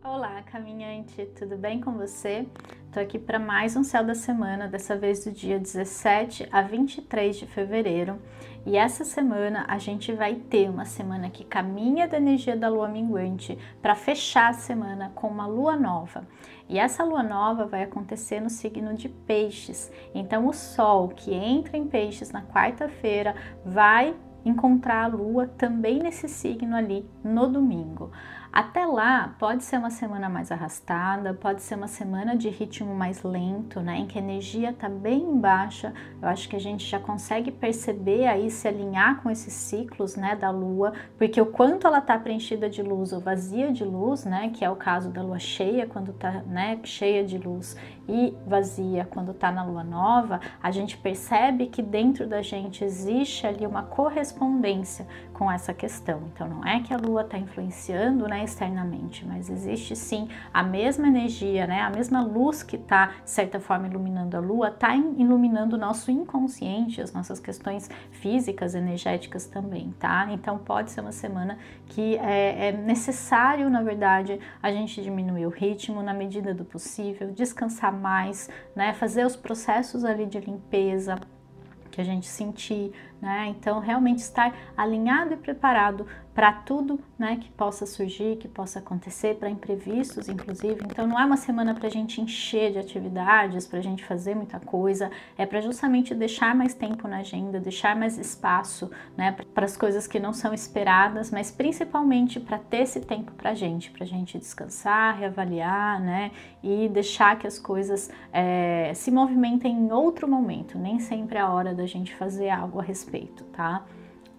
Olá, caminhante, tudo bem com você? Tô aqui para mais um Céu da Semana, dessa vez do dia 17 a 23 de fevereiro. E essa semana a gente vai ter uma semana que caminha da energia da lua minguante para fechar a semana com uma lua nova. E essa lua nova vai acontecer no signo de Peixes. Então o Sol que entra em Peixes na quarta-feira vai encontrar a lua também nesse signo ali no domingo. Até lá, pode ser uma semana mais arrastada, pode ser uma semana de ritmo mais lento, né, em que a energia tá bem baixa. Eu acho que a gente já consegue perceber aí, se alinhar com esses ciclos, né, da lua, porque o quanto ela tá preenchida de luz ou vazia de luz, né, que é o caso da lua cheia, quando tá, né, cheia de luz, e vazia quando tá na lua nova, a gente percebe que dentro da gente existe ali uma correspondência com essa questão. Então não é que a lua tá influenciando, né, externamente, mas existe sim a mesma energia, né, a mesma luz que está, de certa forma, iluminando a lua, está iluminando o nosso inconsciente, as nossas questões físicas, energéticas também, tá? Então pode ser uma semana que é necessário, na verdade, a gente diminuir o ritmo na medida do possível, descansar mais, né, fazer os processos ali de limpeza que a gente sentir, né? Então realmente estar alinhado e preparado para tudo, né, que possa surgir, que possa acontecer, para imprevistos, inclusive. Então não é uma semana para a gente encher de atividades, para a gente fazer muita coisa, é para justamente deixar mais tempo na agenda, deixar mais espaço, né, para as coisas que não são esperadas, mas principalmente para ter esse tempo para a gente descansar, reavaliar, né, e deixar que as coisas se movimentem em outro momento, nem sempre é a hora da gente fazer algo a respeito, tá?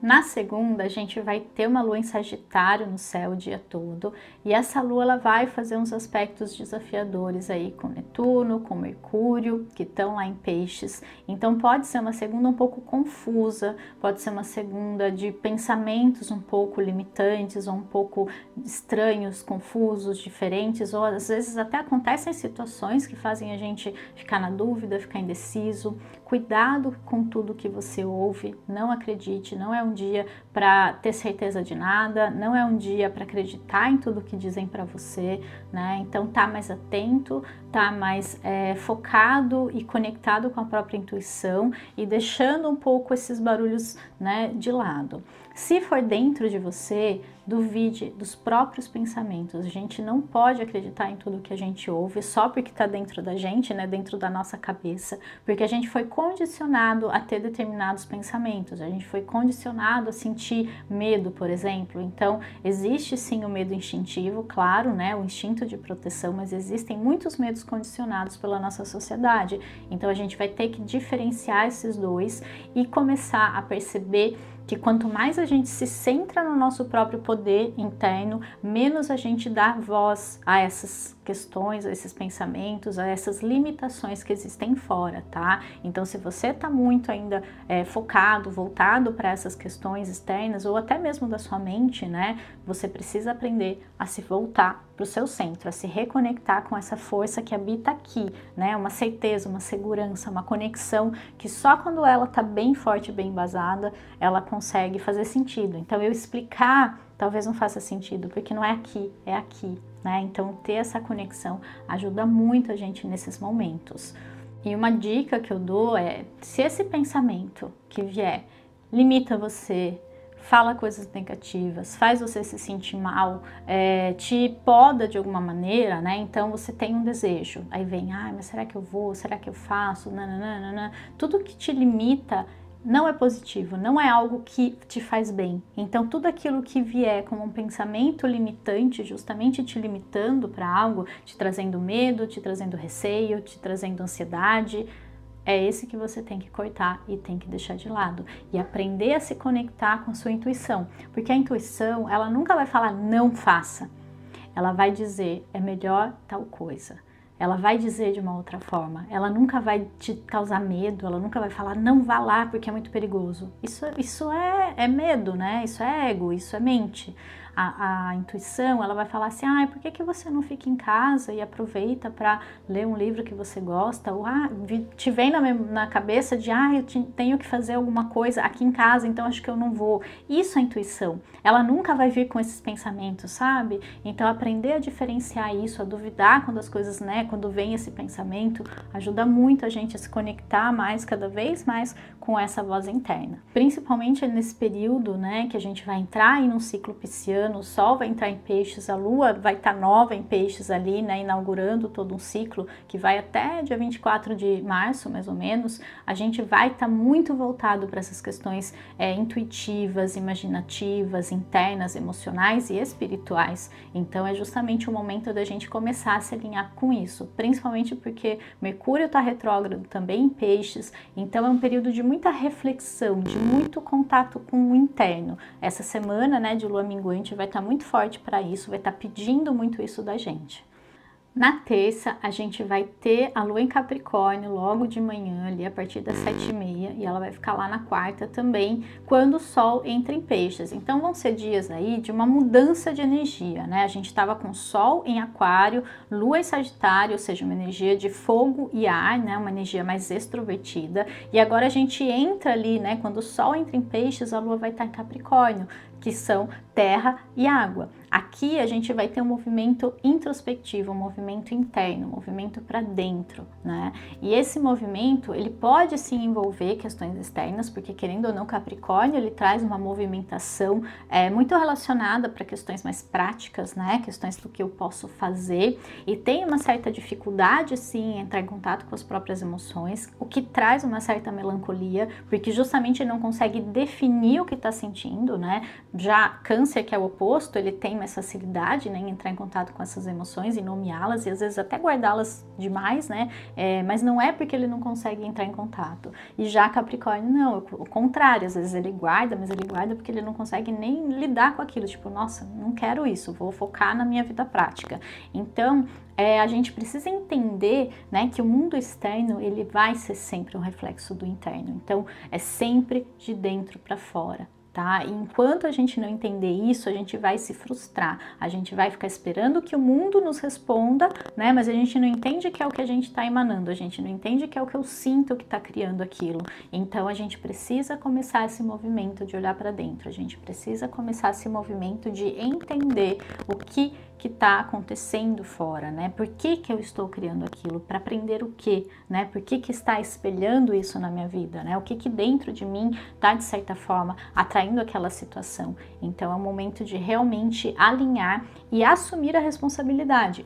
Na segunda, a gente vai ter uma lua em Sagitário no céu o dia todo, e essa lua ela vai fazer uns aspectos desafiadores aí com Netuno, com Mercúrio, que estão lá em Peixes. Então pode ser uma segunda um pouco confusa, pode ser uma segunda de pensamentos um pouco limitantes, ou um pouco estranhos, confusos, diferentes, ou às vezes até acontecem situações que fazem a gente ficar na dúvida, ficar indeciso. Cuidado com tudo que você ouve, não acredite, não é um dia para ter certeza de nada, não é um dia para acreditar em tudo que dizem para você, né? Então tá mais atento, tá mais focado e conectado com a própria intuição e deixando um pouco esses barulhos, né, de lado. Se for dentro de você, duvide dos próprios pensamentos. A gente não pode acreditar em tudo que a gente ouve só porque está dentro da gente, né, dentro da nossa cabeça, porque a gente foi condicionado a ter determinados pensamentos, a gente foi condicionado a sentir medo, por exemplo. Então, existe sim o medo instintivo, claro, né, o instinto de proteção, mas existem muitos medos condicionados pela nossa sociedade. Então, a gente vai ter que diferenciar esses dois e começar a perceber que quanto mais a gente se centra no nosso próprio poder interno, menos a gente dá voz a essas questões, a esses pensamentos, a essas limitações que existem fora, tá? Então, se você tá muito ainda focado, voltado para essas questões externas, ou até mesmo da sua mente, né? Você precisa aprender a se voltar para o seu centro, a se reconectar com essa força que habita aqui, né? Uma certeza, uma segurança, uma conexão que só quando ela tá bem forte, bem embasada, ela consegue fazer sentido. Então, eu explicar talvez não faça sentido, porque não é aqui, é aqui, né? Então, ter essa conexão ajuda muito a gente nesses momentos. E uma dica que eu dou é, se esse pensamento que vier limita você, fala coisas negativas, faz você se sentir mal, te poda de alguma maneira, né? Então você tem um desejo, aí vem, mas será que eu vou? Será que eu faço? Nananana. Tudo que te limita não é positivo, não é algo que te faz bem. Então tudo aquilo que vier como um pensamento limitante, justamente te limitando para algo, te trazendo medo, te trazendo receio, te trazendo ansiedade, é esse que você tem que cortar e tem que deixar de lado e aprender a se conectar com a sua intuição, porque a intuição, ela nunca vai falar não faça, ela vai dizer é melhor tal coisa, ela vai dizer de uma outra forma, ela nunca vai te causar medo, ela nunca vai falar não vá lá porque é muito perigoso. Isso é medo, né? Isso é ego, isso é mente. a intuição, ela vai falar assim, ah, por que você não fica em casa e aproveita para ler um livro que você gosta? Ou, te vem na cabeça de, eu tenho que fazer alguma coisa aqui em casa, então acho que eu não vou. Isso é intuição. Ela nunca vai vir com esses pensamentos, sabe? Então aprender a diferenciar isso, a duvidar quando as coisas, né, quando vem esse pensamento, ajuda muito a gente a se conectar mais, cada vez mais com essa voz interna. Principalmente nesse período, né, que a gente vai entrar em um ciclo pisciano, o Sol vai entrar em Peixes, a Lua vai estar nova em Peixes ali, né, inaugurando todo um ciclo que vai até dia 24 de março, mais ou menos. A gente vai estar muito voltado para essas questões intuitivas, imaginativas, internas, emocionais e espirituais. Então é justamente o momento da gente começar a se alinhar com isso, principalmente porque Mercúrio está retrógrado também em Peixes, então é um período de muita reflexão, de muito contato com o interno. Essa semana, né, de lua minguante vai estar muito forte para isso, vai estar pedindo muito isso da gente. Na terça, a gente vai ter a lua em Capricórnio logo de manhã, ali a partir das 7h30, e ela vai ficar lá na quarta também, quando o Sol entra em Peixes. Então vão ser dias aí de uma mudança de energia, né? A gente estava com Sol em Aquário, Lua em Sagitário, ou seja, uma energia de fogo e ar, né? Uma energia mais extrovertida. E agora a gente entra ali, né? Quando o Sol entra em Peixes, a Lua vai estar em Capricórnio, que são terra e água. Aqui a gente vai ter um movimento introspectivo, um movimento interno, um movimento para dentro, né? E esse movimento, ele pode sim envolver questões externas, porque querendo ou não, Capricórnio, ele traz uma movimentação muito relacionada para questões mais práticas, né? Questões do que eu posso fazer, e tem uma certa dificuldade sim em entrar em contato com as próprias emoções, o que traz uma certa melancolia, porque justamente ele não consegue definir o que está sentindo, né? Já Câncer, que é o oposto, ele tem mais facilidade, né, em entrar em contato com essas emoções e nomeá-las, e às vezes até guardá-las demais, né, mas não é porque ele não consegue entrar em contato. E já Capricórnio não, o contrário, às vezes ele guarda, mas ele guarda porque ele não consegue nem lidar com aquilo, tipo, nossa, não quero isso, vou focar na minha vida prática. Então, a gente precisa entender, né, que o mundo externo, ele vai ser sempre um reflexo do interno, então é sempre de dentro para fora. Tá? E enquanto a gente não entender isso, a gente vai se frustrar, a gente vai ficar esperando que o mundo nos responda, né? Mas a gente não entende que é o que a gente está emanando, a gente não entende que é o que eu sinto que está criando aquilo. Então a gente precisa começar esse movimento de olhar para dentro, a gente precisa começar esse movimento de entender o que está acontecendo fora, né? Por que eu estou criando aquilo? Para aprender o quê? Né? Por que está espelhando isso na minha vida? Né? O que dentro de mim está, de certa forma, atraindo aquela situação? Então é um momento de realmente alinhar e assumir a responsabilidade,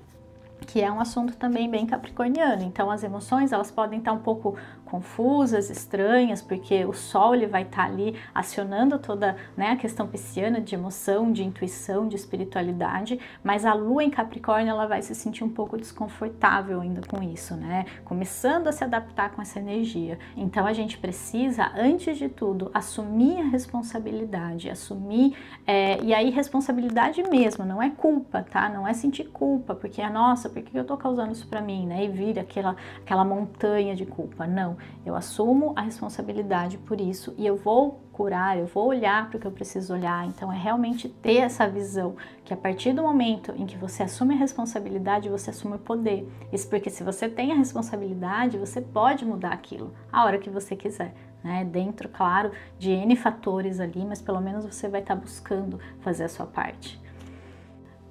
que é um assunto também bem capricorniano. Então as emoções, elas podem estar um pouco confusas, estranhas, porque o Sol, ele vai estar ali acionando toda, né, a questão pisciana de emoção, de intuição, de espiritualidade, mas a Lua em Capricórnio, ela vai se sentir um pouco desconfortável ainda com isso, né, começando a se adaptar com essa energia. Então a gente precisa, antes de tudo, assumir a responsabilidade, assumir, e aí responsabilidade mesmo, não é culpa, tá, não é sentir culpa, porque nossa, por que eu tô causando isso pra mim, né, e vira aquela montanha de culpa. Não, eu assumo a responsabilidade por isso e eu vou curar, eu vou olhar para o que eu preciso olhar. Então é realmente ter essa visão, que a partir do momento em que você assume a responsabilidade, você assume o poder. Isso porque se você tem a responsabilidade, você pode mudar aquilo a hora que você quiser, né? Dentro, claro, de N fatores ali, mas pelo menos você vai estar buscando fazer a sua parte.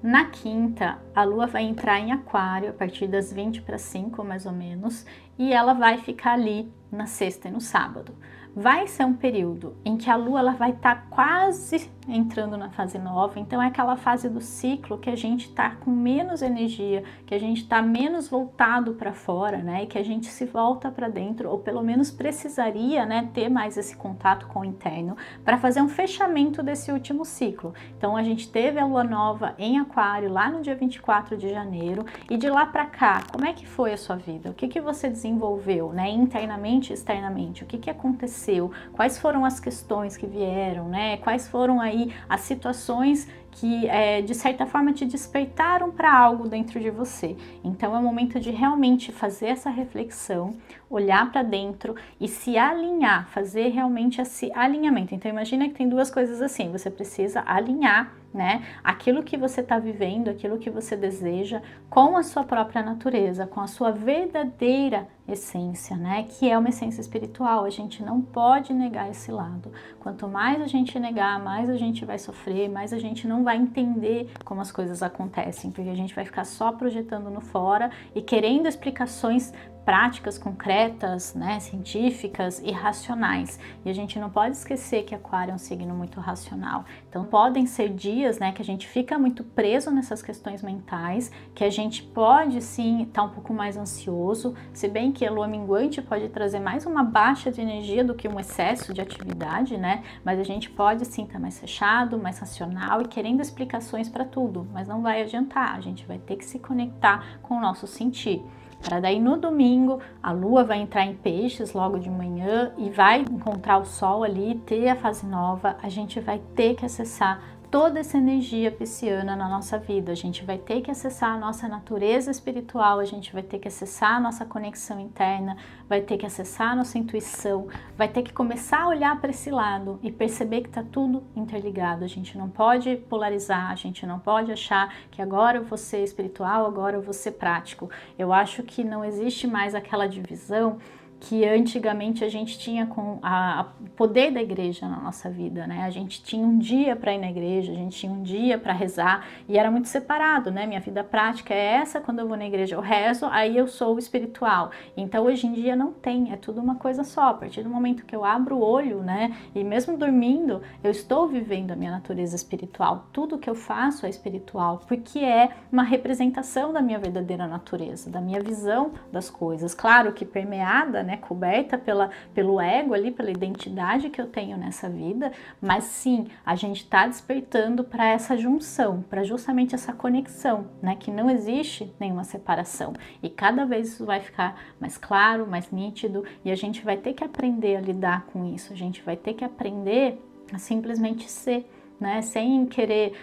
Na quinta, a Lua vai entrar em Aquário a partir das 20:05, mais ou menos, e ela vai ficar ali na sexta e no sábado. Vai ser um período em que a Lua, ela vai estar quase entrando na fase nova, então é aquela fase do ciclo que a gente está com menos energia, que a gente está menos voltado para fora, né, e que a gente se volta para dentro, ou pelo menos precisaria, né, ter mais esse contato com o interno para fazer um fechamento desse último ciclo. Então a gente teve a Lua nova em Aquário lá no dia 24 de janeiro, e de lá para cá, como é que foi a sua vida? O que você desenvolveu, né, internamente e externamente? O que aconteceu? Quais foram as questões que vieram, né? Quais foram aí as situações que de certa forma te despertaram para algo dentro de você? Então é o momento de realmente fazer essa reflexão, olhar para dentro e se alinhar, fazer realmente esse alinhamento. Então imagina que tem duas coisas assim, você precisa alinhar, né, aquilo que você está vivendo, aquilo que você deseja, com a sua própria natureza, com a sua verdadeira essência, né, que é uma essência espiritual. A gente não pode negar esse lado. Quanto mais a gente negar, mais a gente vai sofrer, mais a gente não vai entender como as coisas acontecem, porque a gente vai ficar só projetando no fora e querendo explicações práticas, concretas, né, científicas e racionais. E a gente não pode esquecer que Aquário é um signo muito racional. Então podem ser dias, né, que a gente fica muito preso nessas questões mentais, que a gente pode sim estar um pouco mais ansioso, se bem que a lua minguante pode trazer mais uma baixa de energia do que um excesso de atividade, né? Mas a gente pode sim estar mais fechado, mais racional e querendo explicações para tudo, mas não vai adiantar. A gente vai ter que se conectar com o nosso sentir. Para daí no domingo a lua vai entrar em peixes logo de manhã e vai encontrar o sol ali, ter a fase nova. A gente vai ter que acessar toda essa energia pisciana na nossa vida. A gente vai ter que acessar a nossa natureza espiritual, a gente vai ter que acessar a nossa conexão interna, vai ter que acessar a nossa intuição, vai ter que começar a olhar para esse lado e perceber que está tudo interligado. A gente não pode polarizar, a gente não pode achar que agora eu vou ser espiritual, agora eu vou ser prático. Eu acho que não existe mais aquela divisão que antigamente a gente tinha com o poder da igreja na nossa vida, né? A gente tinha um dia para ir na igreja, a gente tinha um dia para rezar e era muito separado, né? Minha vida prática é essa, quando eu vou na igreja eu rezo, aí eu sou espiritual. Então hoje em dia não tem, é tudo uma coisa só. A partir do momento que eu abro o olho, né? E mesmo dormindo, eu estou vivendo a minha natureza espiritual. Tudo que eu faço é espiritual, porque é uma representação da minha verdadeira natureza, da minha visão das coisas. Claro que permeada, né, coberta pelo ego ali, pela identidade que eu tenho nessa vida, mas sim, a gente está despertando para essa junção, para justamente essa conexão, né, que não existe nenhuma separação, e cada vez isso vai ficar mais claro, mais nítido, e a gente vai ter que aprender a lidar com isso, a gente vai ter que aprender a simplesmente ser, né, sem querer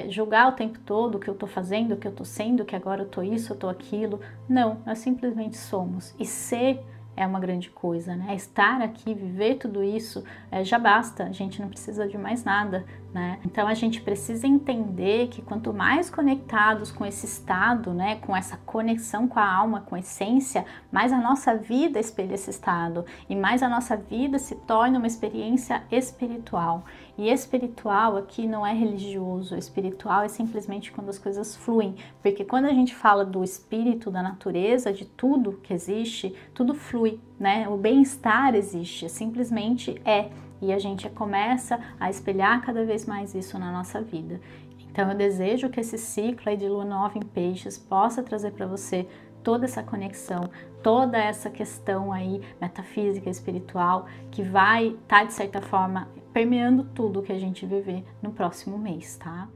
julgar o tempo todo o que eu tô fazendo, o que eu tô sendo, que agora eu tô isso, eu tô aquilo. Não, nós simplesmente somos. E ser é uma grande coisa, né? Estar aqui, viver tudo isso, já basta. A gente não precisa de mais nada, né? Então a gente precisa entender que quanto mais conectados com esse estado, né, com essa conexão com a alma, com a essência, mais a nossa vida espelha esse estado e mais a nossa vida se torna uma experiência espiritual. E espiritual aqui não é religioso, espiritual é simplesmente quando as coisas fluem, porque quando a gente fala do espírito, da natureza, de tudo que existe, tudo flui, né? O bem-estar existe, simplesmente é. E a gente começa a espelhar cada vez mais isso na nossa vida. Então eu desejo que esse ciclo aí de lua nova em peixes possa trazer para você toda essa conexão, toda essa questão aí metafísica, espiritual, que vai estar de certa forma permeando tudo que a gente viver no próximo mês, tá?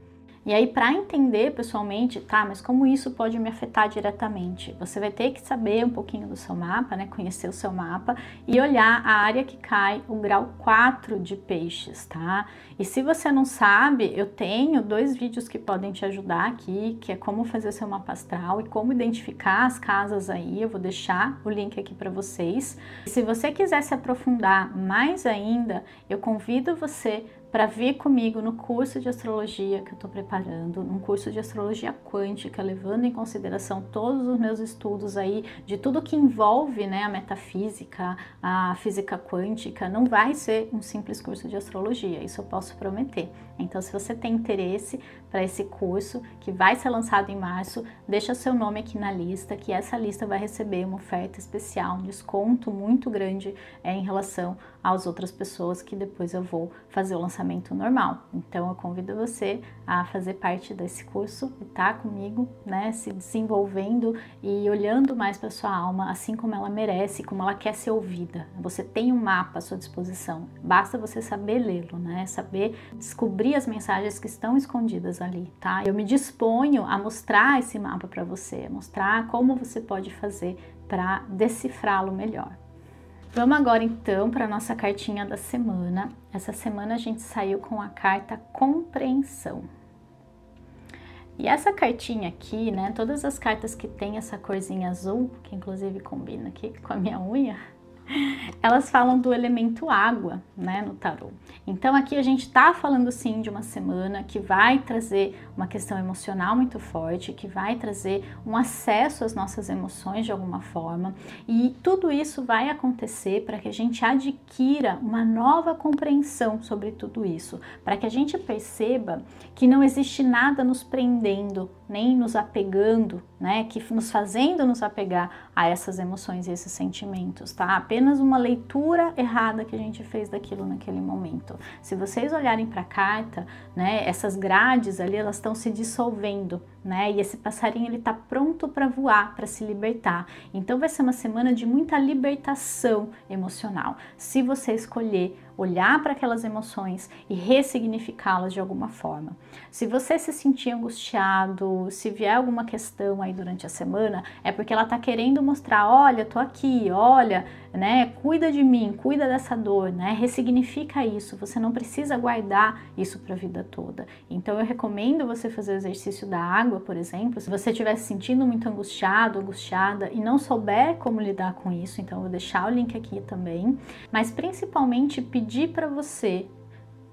E aí, para entender pessoalmente, tá, mas como isso pode me afetar diretamente? Você vai ter que saber um pouquinho do seu mapa, né, conhecer o seu mapa e olhar a área que cai o grau 4 de peixes, tá? E se você não sabe, eu tenho 2 vídeos que podem te ajudar aqui, que é como fazer seu mapa astral e como identificar as casas aí, eu vou deixar o link aqui para vocês. E se você quiser se aprofundar mais ainda, eu convido você para vir comigo no curso de astrologia que eu estou preparando, um curso de astrologia quântica, levando em consideração todos os meus estudos aí, de tudo que envolve, né, a metafísica, a física quântica. Não vai ser um simples curso de astrologia, isso eu posso prometer. Então, se você tem interesse para esse curso, que vai ser lançado em março, deixa seu nome aqui na lista, que essa lista vai receber uma oferta especial, um desconto muito grande em relação às outras pessoas que depois eu vou fazer o lançamento normal. Então eu convido você a fazer parte desse curso e tá comigo, né, se desenvolvendo e olhando mais para sua alma, assim como ela merece, como ela quer ser ouvida. Você tem um mapa à sua disposição, basta você saber lê-lo, né, saber descobrir as mensagens que estão escondidas ali, tá? Eu me disponho a mostrar esse mapa para você, mostrar como você pode fazer para decifrá-lo melhor. Vamos agora então para a nossa cartinha da semana. Essa semana a gente saiu com a carta Compreensão. E essa cartinha aqui, né, todas as cartas que tem essa corzinha azul, que inclusive combina aqui com a minha unha, elas falam do elemento água, né, no tarô. Então aqui a gente tá falando sim de uma semana que vai trazer uma questão emocional muito forte, que vai trazer um acesso às nossas emoções de alguma forma, e tudo isso vai acontecer para que a gente adquira uma nova compreensão sobre tudo isso, para que a gente perceba que não existe nada nos prendendo, nem nos apegando, né, que nos fazendo nos apegar a essas emoções e esses sentimentos, tá? Apenas uma leitura errada que a gente fez daquilo naquele momento. Se vocês olharem para a carta, né, essas grades ali, elas estão se dissolvendo, né? E esse passarinho ele tá pronto para voar, para se libertar. Então vai ser uma semana de muita libertação emocional. Se você escolher olhar para aquelas emoções e ressignificá-las de alguma forma. Se você se sentir angustiado, se vier alguma questão aí durante a semana, é porque ela tá querendo mostrar, olha, tô aqui, olha, né, cuida de mim, cuida dessa dor, né, ressignifica isso, você não precisa guardar isso para a vida toda. Então eu recomendo você fazer o exercício da água, por exemplo, se você estiver se sentindo muito angustiado, angustiada e não souber como lidar com isso, então eu vou deixar o link aqui também, mas principalmente pedir para você,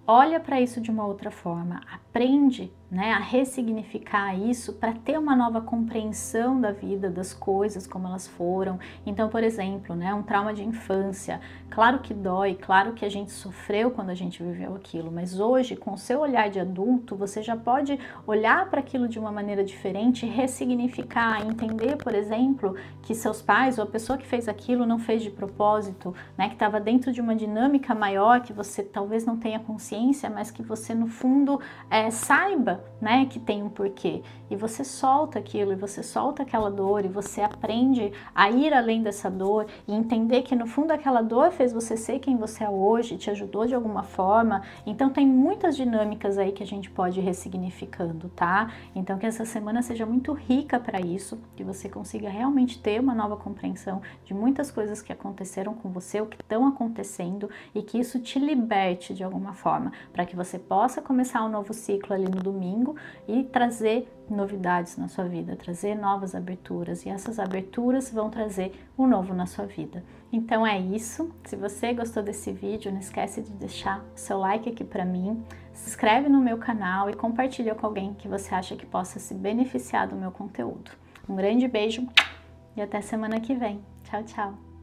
olha para isso de uma outra forma, aprende, né, a ressignificar isso para ter uma nova compreensão da vida, das coisas, como elas foram. Então, por exemplo, né, um trauma de infância, claro que dói, claro que a gente sofreu quando a gente viveu aquilo, mas hoje, com o seu olhar de adulto, você já pode olhar para aquilo de uma maneira diferente, ressignificar, entender, por exemplo, que seus pais ou a pessoa que fez aquilo não fez de propósito, né, que estava dentro de uma dinâmica maior que você talvez não tenha consciência, mas que você no fundo saiba, né, que tem um porquê, e você solta aquilo, e você solta aquela dor, e você aprende a ir além dessa dor, e entender que no fundo aquela dor fez você ser quem você é hoje, te ajudou de alguma forma. Então tem muitas dinâmicas aí que a gente pode ir ressignificando, tá? Então que essa semana seja muito rica para isso, que você consiga realmente ter uma nova compreensão de muitas coisas que aconteceram com você, o que estão acontecendo, e que isso te liberte de alguma forma, para que você possa começar um novo ciclo ali no domingo e trazer novidades na sua vida, trazer novas aberturas, e essas aberturas vão trazer um novo na sua vida. Então é isso. Se você gostou desse vídeo, não esquece de deixar o seu like aqui para mim, se inscreve no meu canal e compartilha com alguém que você acha que possa se beneficiar do meu conteúdo. Um grande beijo e até semana que vem. Tchau, tchau!